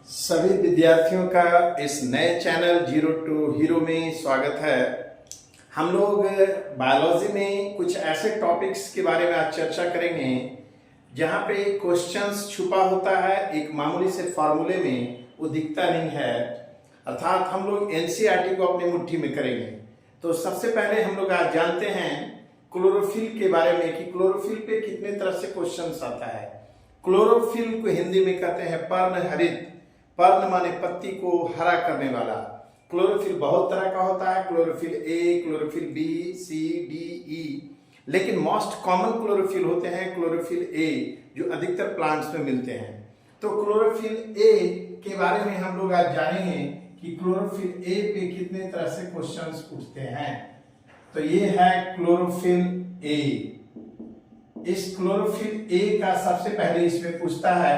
सभी विद्यार्थियों का इस नए चैनल जीरो टू हीरो में स्वागत है। हम लोग बायोलॉजी में कुछ ऐसे टॉपिक्स के बारे में आज चर्चा करेंगे जहाँ पे क्वेश्चंस छुपा होता है, एक मामूली से फार्मूले में वो दिखता नहीं है। अर्थात हम लोग एनसीईआरटी को अपनी मुट्ठी में करेंगे। तो सबसे पहले हम लोग आज जानते हैं क्लोरोफिल के बारे में कि क्लोरोफिल पे कितने तरह से क्वेश्चंस आता है। क्लोरोफिल को हिंदी में कहते हैं पर्णहरित। पर्ण माने पत्ती को हरा करने वाला। क्लोरोफिल बहुत तरह का होता है, chlorophyll A, chlorophyll B, C, D, ई, लेकिन मोस्ट कॉमन क्लोरोफिल होते हैं क्लोरोफिल ए, जो अधिकतर प्लांट्स में मिलते हैं। तो क्लोरोफिल ए के बारे में हम लोग आज जानेंगे कि क्लोरोफिल ए पे कितने तरह से क्वेश्चंस पूछते हैं। तो ये है क्लोरोफिल ए। इस क्लोरोफिल ए का सबसे पहले इसमें पूछता है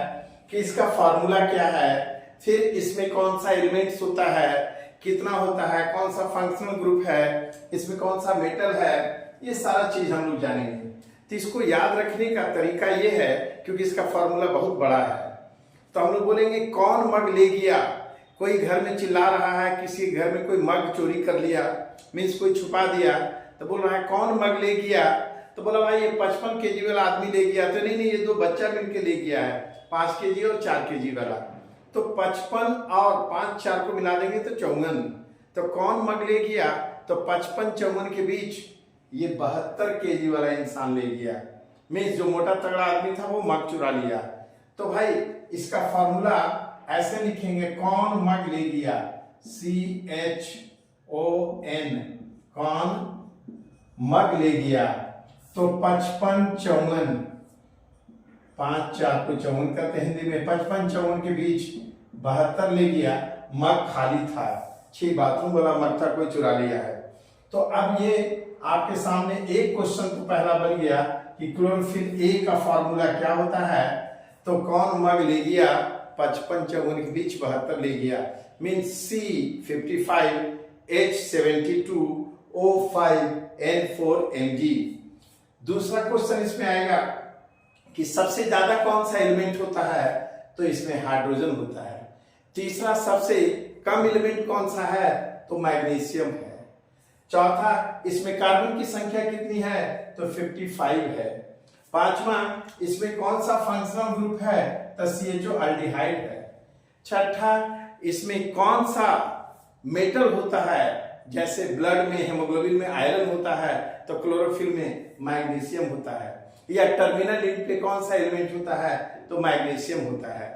कि इसका फॉर्मूला क्या है, फिर इसमें कौन सा एलिमेंट्स होता है, कितना होता है, कौन सा फंक्शनल ग्रुप है, इसमें कौन सा मेटल है, ये सारा चीज हम लोग जानेंगे। तो इसको याद रखने का तरीका ये है क्योंकि इसका फॉर्मूला बहुत बड़ा है। तो हम लोग बोलेंगे कौन मग ले गया। कोई घर में चिल्ला रहा है, किसी घर में कोई मग चोरी कर लिया, मीन्स कोई छुपा दिया, तो बोल रहा है कौन मग ले गया। तो बोला भाई ये 55 केजी वाला आदमी ले गया। तो नहीं, ये दो बच्चा मिलकर ले गया है, 5 केजी और 4 केजी वाला। तो 55 और 5 4 को मिला देंगे तो 54। तो कौन मग ले गया, तो 55 54 के बीच ये 72 केजी वाला इंसान ले गया। मीन्स जो मोटा तगड़ा आदमी था वो मग चुरा लिया। तो भाई इसका फॉर्मूला ऐसे लिखेंगे, कौन मग ले गया, CHON, कौन मग ले गया। तो 55 54, 5 4 को 54 करते हैं हिंदी में, 55 54 के बीच 72 ले गया। मग खाली था, 6 बाथरूम वाला मग था, कोई चुरा लिया है। तो अब ये आपके सामने एक क्वेश्चन तो पहला बन गया कि क्लोरोफिल ए का फॉर्मूला क्या होता है। तो कौन मग ले गया, 55 54 के बीच 72 ले गया, means C55 H72 O5 N4 Mg। दूसरा क्वेश्चन इसमें आएगा कि सबसे ज्यादा कौन सा एलिमेंट होता है, तो इसमें हाइड्रोजन होता है। तीसरा सबसे कम एलिमेंट कौन सा है, तो मैग्नीशियम है। चौथा इसमें कार्बन की संख्या कितनी है, तो 55 है। पांचवा इसमें कौन सा फंक्शनल ग्रुप है, तो CHO अल्डिहाइड है। छठा इसमें कौन सा मेटल होता है, जैसे ब्लड में हेमोग्लोबिन में आयरन होता है तो क्लोरोफिल में मैग्नीशियम होता है। या टर्मिनल एंड पे कौन सा एलिमेंट होता है, तो मैग्नीशियम होता है।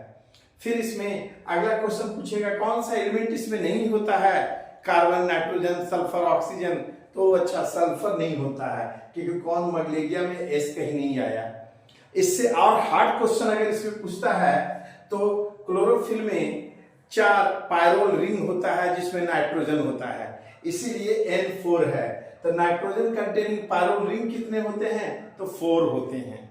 फिर इसमें अगला क्वेश्चन पूछेगा कौन सा एलिमेंट इसमें नहीं होता है, कार्बन, नाइट्रोजन, सल्फर, ऑक्सीजन। तो अच्छा सल्फर नहीं होता है क्योंकि कौन मग ले गया में एस कहीं नहीं आया। इससे और हार्ड क्वेश्चन अगर इसमें पूछता है तो क्लोरोफिल में 4 पायरोल रिंग होता है जिसमें नाइट्रोजन होता है, इसीलिए N4 है। तो नाइट्रोजन कंटेनिंग पायरोल रिंग कितने होते हैं, तो 4 होते हैं।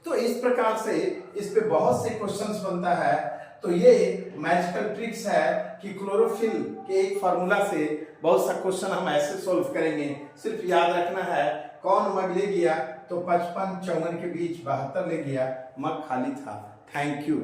तो इस प्रकार से इस पे बहुत से क्वेश्चंस बनता है। तो ये मैजिकल ट्रिक्स है कि क्लोरोफिल के एक फार्मूला से बहुत सा क्वेश्चन हम ऐसे सॉल्व करेंगे। सिर्फ याद रखना है कौन मग ले गया, तो 55 54 के बीच 72 ले गया, मग खाली था। Thank you.